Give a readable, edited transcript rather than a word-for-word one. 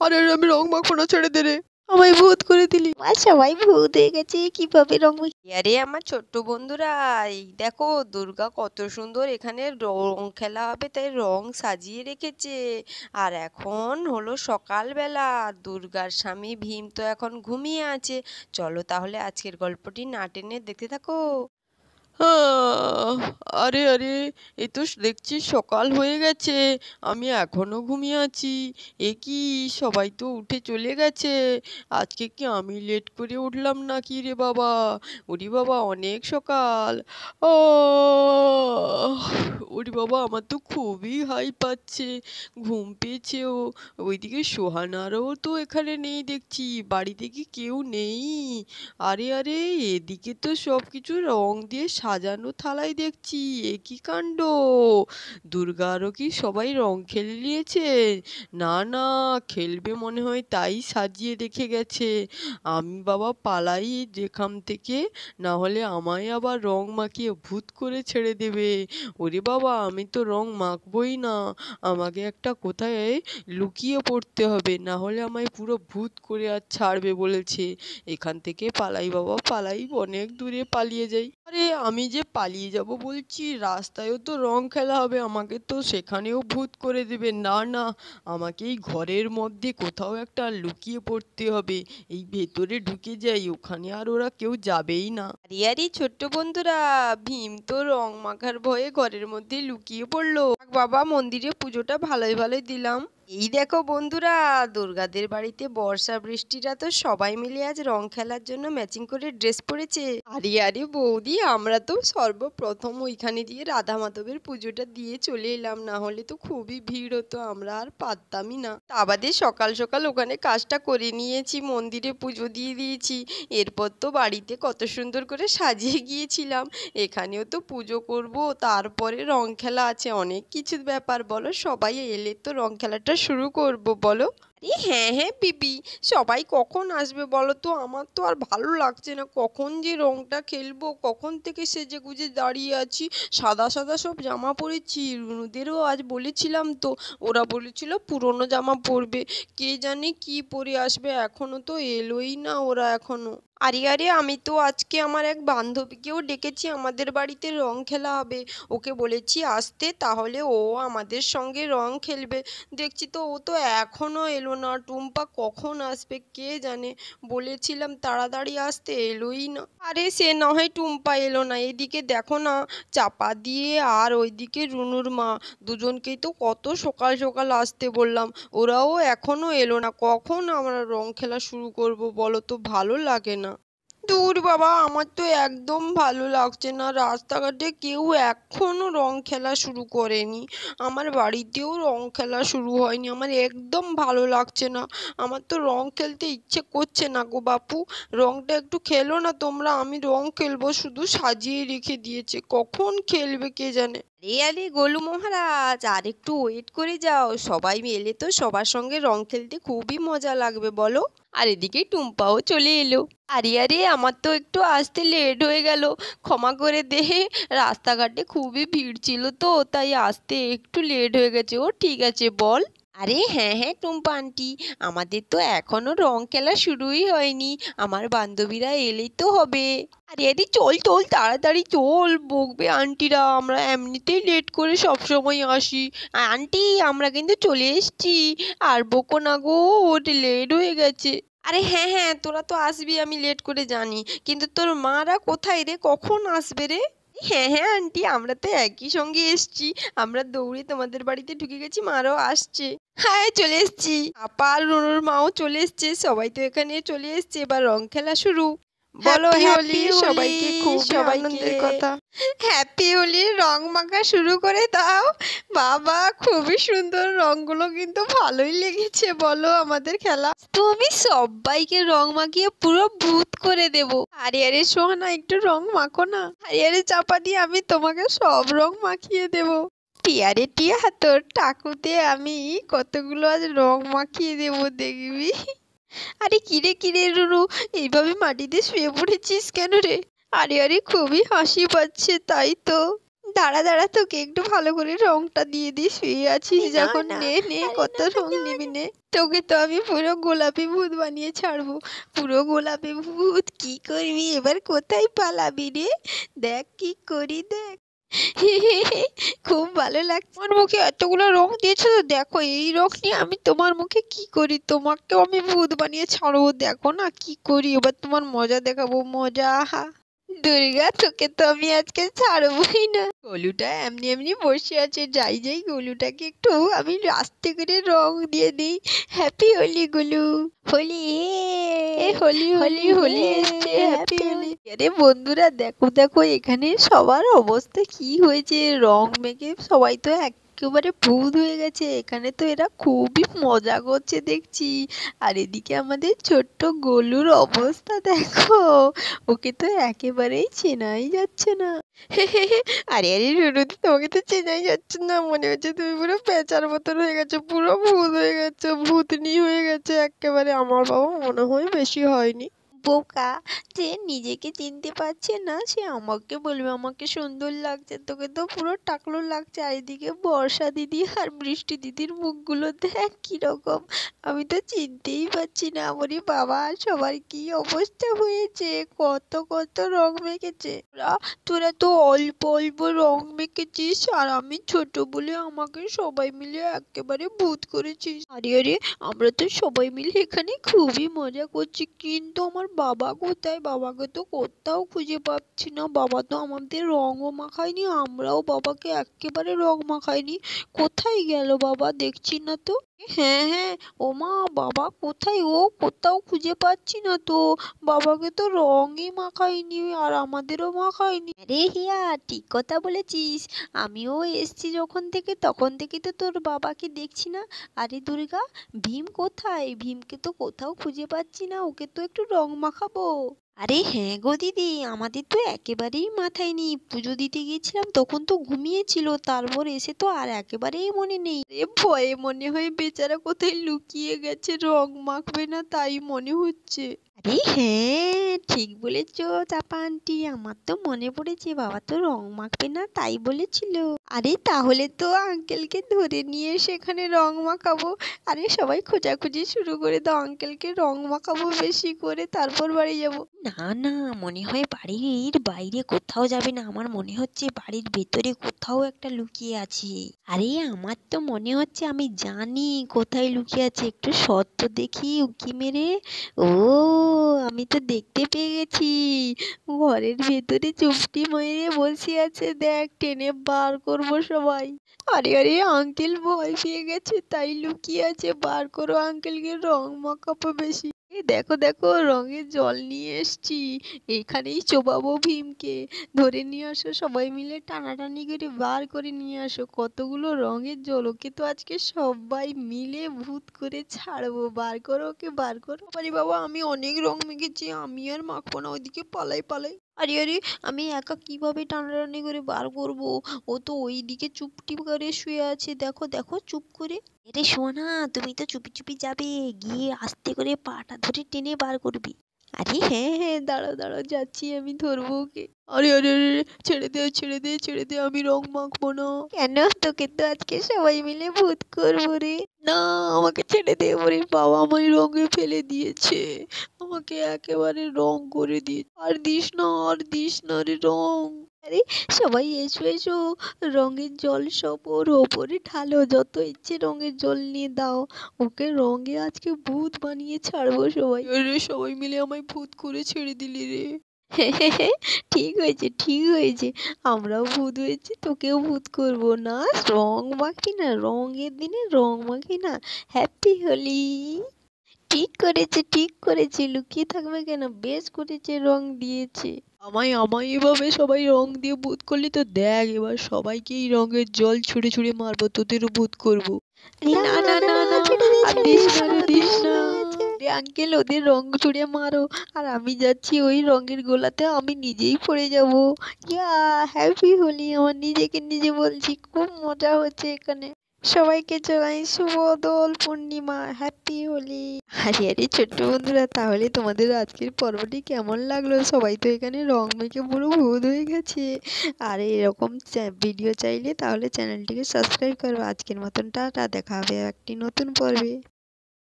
আরে আরে আমি রং মাখবো না, ছেড়ে দে রে, আমায় ভূত করে দিলি। আর সবাই ভূত হয়ে গেছে, কিভাবে রং আরে আমার ছোট্ট বন্ধুরা, এই দেখো দুর্গা কত সুন্দর এখানে রং খেলা হবে তাই রং সাজিয়ে রেখেছে। আর এখন হলো সকালবেলা, দুর্গার স্বামী ভীম তো এখন ঘুমিয়ে আছে। চলো তাহলে আজকের গল্পটি না টেনে দেখতে থাকো। আরে আরে, এ তো দেখছি সকাল হয়ে গেছে, আমি এখনো ঘুমিয়ে আছি। এ কি, সবাই তো উঠে চলে গেছে, আজকে কি আমি লেট করে উঠলাম নাকি রে বাবা? ওরে বাবা, অনেক সকাল। ও ওরে বাবা, আমার তো খুবই হাই পাচ্ছে, ঘুম পেয়েছেও। ওইদিকে সোহানারও তো এখানে নেই দেখছি, বাড়িতে কি কেউ নেই? আরে আরে, এদিকে তো সব কিছু রং দিয়ে সাজানো থালায় দেখছি, এ কি কাণ্ড! দুর্গারও কি সবাই রং খেলে নিয়েছে? না না, খেলবে মনে হয় তাই সাজিয়ে রেখে গেছে। আমি বাবা পালাই যেখান থেকে, না হলে আমায় আবার রং মাখিয়ে ভূত করে ছেড়ে দেবে। ওরে বাবা, আমি তো রং মাখবই না, আমাকে একটা কোথায় লুকিয়ে পড়তে হবে, না হলে আমায় পুরো ভূত করে আর ছাড়বে বলেছে। এখান থেকে পালাই বাবা পালাই, অনেক দূরে পালিয়ে যাই। আরে আমি যে পালিয়ে যাব বলছি, রাস্তায়ও তো রং খেলা হবে, আমাকে তো সেখানেও ভূত করে দেবে। না না, আমাকে এই ঘরের মধ্যে কোথাও একটা লুকিয়ে পড়তে হবে, এই ভেতরে ঢুকে যাই, ওখানে আর ওরা কেউ যাবেই না। আরে আরে ছোট্ট বন্ধুরা, ভীম তো রং মাখার ভয়ে ঘরের মধ্যে লুকিয়ে পড়লো। বাবা মন্দিরে পুজোটা ভালোই ভালোই দিলাম। এই দেখো বন্ধুরা, দুর্গাদের বাড়িতে বর্ষা বৃষ্টিরা তো সবাই মিলে আজ রং খেলার জন্য ম্যাচিং করে ড্রেস পরেছে। আরে আরে বৌদি, আমরা তো সর্বপ্রথম ওইখানে দিয়ে রাধা মাধবের পুজোটা দিয়ে চলে এলাম, না হলে তো খুবই ভিড় হতো, আমরা আর পারতামই না। তা বাদে সকাল সকাল ওখানে কাজটা করে নিয়েছি, মন্দিরে পুজো দিয়ে দিয়েছি। এরপর তো বাড়িতে কত সুন্দর করে সাজিয়ে গিয়েছিলাম, এখানেও তো পুজো করব, তারপরে রং খেলা আছে, অনেক কিছু ব্যাপার। বলো, সবাই এলে তো রং খেলাটা শুরু করব, বলো। আরে হ্যাঁ হ্যাঁ পিপি, সবাই কখন আসবে বলো তো? আমার তো আর ভালো লাগছে না, কখন যে রংটা খেলবো, কখন থেকে সেজে গুজে দাঁড়িয়ে আছি, সাদা সাদা সব জামা পরেছি। রুনুদেরও আজ বলেছিলাম তো, ওরা বলেছিল পুরনো জামা পরবে, কে জানে কি পরে আসবে, এখনো তো এলোই না ওরা এখনো। আরে আরে, আমি তো আজকে আমার এক বান্ধবীকেও ডেকেছি, আমাদের বাড়িতে রং খেলা হবে, ওকে বলেছি আসতে, তাহলে ও আমাদের সঙ্গে রং খেলবে। দেখছি তো ও তো এখনো এলো না, টুম্পা কখন আসবে কে জানে, বলেছিলাম তাড়াতাড়ি আসতে, এলোই না। আরে সে না হয় টুম্পা এলো না, এদিকে দেখো না, চাপা দিয়ে আর ওইদিকে রুনুর মা, দুজনকেই তো কত সকাল সকাল আসতে বললাম, ওরাও এখনো এলো না। কখন আমরা রং খেলা শুরু করব বলো তো? ভালো লাগে না। দূর বাবা, আমার তো একদম ভালো লাগছে না, রাস্তাঘাটে কেউ এখনো রং খেলা শুরু করেনি, আমার বাড়িতেও রং খেলা শুরু হয়নি, আমার একদম ভালো লাগছে না, আমার তো রং খেলতে ইচ্ছে করছে না গো বাপু, রংটা একটু খেলো না তোমরা, আমি রং খেলবো, শুধু সাজিয়ে রেখে দিয়েছে, কখন খেলবে কে জানে। আরে আরে গোলু মহারাজ, আর একটু ওয়েট করে যাও, সবাই মিলে তো সবার সঙ্গে রং খেলতে খুবই মজা লাগবে, বলো। আর এদিকে টুম্পাও চলে এলো। আরে আরে, আমার তো একটু আসতে লেট হয়ে গেল, ক্ষমা করে দে, রাস্তাঘাটে খুবই ভিড় ছিল তো তাই আসতে একটু লেট হয়ে গেছে। ও ঠিক আছে, বল। আরে হ্যাঁ হ্যাঁ টুম্পা আন্টি, আমাদের তো এখনো রং খেলা শুরুই হয়নি, আমার বান্ধবীরা এলেই তো হবে। আরে আরে চল চল, তাড়াতাড়ি চল, বকবে আন্টিরা, আমরা এমনিতেই লেট করে সব সময় আসি। আন্টি, আমরা কিন্তু চলে এসছি, আর বকো না গো, ওর লেট হয়ে গেছে। আরে হ্যাঁ হ্যাঁ, তোরা তো আসবি আমি লেট করে জানি, কিন্তু তোর মারা কোথায় রে, কখন আসবে রে? হ্যাঁ হ্যাঁ আন্টি, আমরা তো একই সঙ্গে এসছি, আমরা দৌড়ে তোমাদের বাড়িতে ঢুকে গেছি, মারাও আসছে। হ্যাঁ চলে এসছি, আপা আর রুনুর মাও চলে এসছে, সবাই তো এখানে চলে এসছে, এবার রং খেলা শুরু। বলো হ্যাপি হোলি, সবাইকে খুব আনন্দের কথা। হ্যাপি হোলি, রং মাখা শুরু করে দাও। বাবা খুবই সুন্দর, রংগুলো কিন্তু ভালোই লেগেছে, বলো আমাদের খেলা। তুমি সবাইকে রং মাখিয়ে পুরো ভূত করে দেবো। আরে আরে সোহানা, একটু রং মাখো না, আরে আরে চাপা দিয়ে আমি তোমাকে সব রং মাখিয়ে দেবো। টিয়ারে টিয়া, তোর টাকুতে আমি কতগুলো আজ রং মাখিয়ে দেবো দেখবি। আরে কিরে কিরে রুরু, এইভাবে মাটিতে শুয়ে পড়েছিস কেন রে? আরে আরে খুবই হাসি পাচ্ছে, তাই তো। দাঁড়া দাঁড়া, তোকে একটু ভালো করে রংটা দিয়ে দিই, শুয়ে আছিস না, যখন। না, নে নে, আরে কত না, রং না, নিবি না। নে। তোকে তো আমি পুরো গোলাপি ভূত বানিয়ে ছাড়বো, পুরো গোলাপি ভূত। কি করবি এবার, কোথায় পালাবি রে? দেখ কি করি, দেখ। খুব ভালো লাগছে। আমার মুখে এতগুলো রং দিয়েছো তো, দেখো এই রং নিয়ে আমি তোমার মুখে কি করি। তোমাকেও আমি ভূত বানিয়ে ছাড়বো, দেখো না কি করি। এবার তোমার মজা দেখাবো, মজা। দুর্গা, তোকে তো আমি আজকে ছাড়বই না। গোলুটা এমনি এমনি বসে আছে, যাই যাই গোলুটাকে একটু আমি আস্তে করে রং দিয়ে দিই। হ্যাপি হোলি গোলু। হোলি হোলি হোলি হোলি এসছে, হ্যাপি হোলি। আরে বন্ধুরা, দেখো দেখো এখানে সবার অবস্থা কি হয়েছে। রং মেখে সবাই তো একেবারে ভূত হয়ে গেছে। এখানে তো এরা খুবই মজা করছে দেখছি। আর এদিকে আমাদের ছোট্ট গোলুর অবস্থা দেখো, ওকে তো একেবারেই চেনাই যাচ্ছে না। আরে আরে রুনুদি, তোমাকে তো চেনাই যাচ্ছে না, মনে হচ্ছে তুমি পুরো পেঁচার মতন হয়ে গেছো, পুরো ভূত হয়ে গেছো, ভূতনি হয়ে গেছে একেবারে। আমার বাবা মনে হয় বেশি হয়নি। বোকা, যে নিজেকে চিনতে পারছে না সে আমাকে বলবে আমাকে সুন্দর লাগছে। তোকে তো পুরো টাকলো লাগছে। আর এদিকে বর্ষা দিদি আর বৃষ্টি দিদির মুখগুলো দেখ কিরকম, আমি তো চিনতেই পারছি না। ওরে বাবা, সবার কি অবস্থা হয়েছে, কত কত রং মেখেছে। তোরা তো অল্প অল্প রং মেখেছিস, আর আমি ছোট বলে আমাকে সবাই মিলে একেবারে ভূত করেছিস। আরে আরে, আমরা তো সবাই মিলে এখানে খুবই মজা করছি, কিন্তু আমার বাবা কোথায়? বাবাকে তো কোথাও খুঁজে পাচ্ছি না। বাবা তো আমাদের রঙও মাখায়নি, আমরাও বাবাকে একেবারে রং মাখাইনি। কোথায় গেল বাবা, দেখছি না তো। হ্যাঁ হ্যাঁ, ও মা, বাবা কোথায়? ও কোথাও খুঁজে পাচ্ছি না তো। বাবাকে তো রঙই মাখাইনি, আর আমাদেরও মাখাইনি। আরে হিয়া, ঠিক কথা বলেছিস। আমিও এসছি যখন থেকে, তখন থেকে তো তোর বাবাকে দেখছি না। আরে দুর্গা, ভীম কোথায়? ভীমকে তো কোথাও খুঁজে পাচ্ছি না, ওকে তো একটু রং মাখাবো। আরে হ্যাঁ গো দিদি, আমাদের তো একেবারেই মাথায় নেই। পুজো দিতে গিয়েছিলাম তখন তো ঘুমিয়েছিল, তারপর এসে তো আর একেবারেই মনে নেই। এ ভয়ে মনে হয় বেচারা কোথায় লুকিয়ে গেছে, রং মাখবে না তাই মনে হচ্ছে। আরে হ্যাঁ, ঠিক বলেছ চাপা আন্টি, আমার তো মনে পড়েছে, বাবা তো রং মাখবে না তাই বলেছিল। আরে তাহলে তো আঙ্কেলকে ধরে নিয়ে সেখানে রং মাখাবো। আরে সবাই খোঁজাখুঁজি শুরু করে দাও, আঙ্কেলকে রং মাখাবো বেশি করে, তারপর বাড়ি যাব। না না, মনে হয় বাড়ির বাইরে কোথাও যাবে না, আমার মনে হচ্ছে বাড়ির ভেতরে কোথাও একটা লুকিয়ে আছে। আরে আমার তো মনে হচ্ছে আমি জানি কোথায় লুকিয়ে আছে, একটু সত্য দেখি উঁকি মেরে। ও, আমি তো দেখতে পেয়ে গেছি, ঘরের ভেতরে চুপটি মেরে বসে আছে, দেখ টেনে বার করবো সবাই। আরে আরে, আঙ্কেল ভয় পেয়ে গেছে তাই লুকিয়ে আছে, বার করো আঙ্কেলকে রং মাখাবো বেশি। দেখো দেখো, রঙের জল নিয়ে এসছি, এখানেই চোবাবো ভীমকে। ধরে নিয়ে আসো সবাই মিলে, টানাটানি করে বার করে নিয়ে আসো কতগুলো রঙের জল। ওকে তো আজকে সবাই মিলে ভূত করে ছাড়বো। বার করো ওকে, বার করো। আরে বাবা, আমি অনেক রং মেখেছি, আমি আর মাখবো না, ওইদিকে পালাই পালাই। আরে আরে, আমি একা কিভাবে টানাটানি করে বার করবো? ও তো ওই দিকে চুপটি করে শুয়ে আছে, দেখো দেখো চুপ করে। আরে শোনা, তুমি তো চুপি চুপি যাবে, গিয়ে আস্তে করে পাটা ধরে টেনে বার করবি। আরে হ্যাঁ হ্যাঁ, দাঁড়াও দাঁড়াও, যাচ্ছি, আমি ধরবো ওকে। আরে আরে আরে, ছেড়ে দে ছেড়ে দে ছেড়ে দে, আমি রং মাখবো না। কেন? তোকে তো আজকে সবাই মিলে ভূত করবো রে। না, আমাকে ছেড়ে দে। ওরে বাবা, আমায় রঙে ফেলে দিয়েছে, আমাকে একেবারে রং করে দিয়ে। আর দিস না, আর দিস না রে রং। আরে সবাই এসো এসো, রঙের জল সব ওর ওপরে ঢালো, যত ইচ্ছে রঙের জল নিয়ে দাও। ওকে রঙে আজকে ভূত বানিয়ে ছাড়বো সবাই। আরে সবাই মিলে আমায় ভূত করে ছেড়ে দিলি রে। ঠিক হয়েছে ঠিক হয়েছে, আমরাও ভূত হয়েছি, তোকেও ভূত করবো না। রং মাখি না, রঙের দিনে রং মাখি না। হ্যাপি হোলি। ঠিক করেছে ঠিক করেছে, লুকিয়ে থাকবে কেন, বেশ করেছে, রং দিয়েছে। আমায় আমায় এভাবে সবাই রং দিয়ে ভূত করলি তো, দেখ এবার সবাইকে এই রঙের জল ছুঁড়ে ছুঁড়ে মারবো, তোদেরও ভূত করবো। না না না না, আর দিস না রে, দিস না রে আঙ্কেল, ওদের রং ছুঁড়ে মারো, আর আমি যাচ্ছি ওই রঙের গোলাতে, আমি নিজেই পড়ে যাবো। ইয়া, হ্যাপি হোলি। আমার নিজেকে নিজে বলছি, খুব মজা হচ্ছে এখানে। সবাইকে জানাই শুভ দোল পূর্ণিমা, হ্যাপি হোলি। আরে আরে ছোট্ট বন্ধুরা, তাহলে তোমাদের আজকের পর্বটি কেমন লাগলো? সবাই তো এখানে রং মেখে পুরো ভূত হয়ে গেছে। আর এরকম ভিডিও চাইলে তাহলে চ্যানেলটিকে সাবস্ক্রাইব করো। আজকের মতন টাটা, দেখা হবে একটি নতুন পর্বে।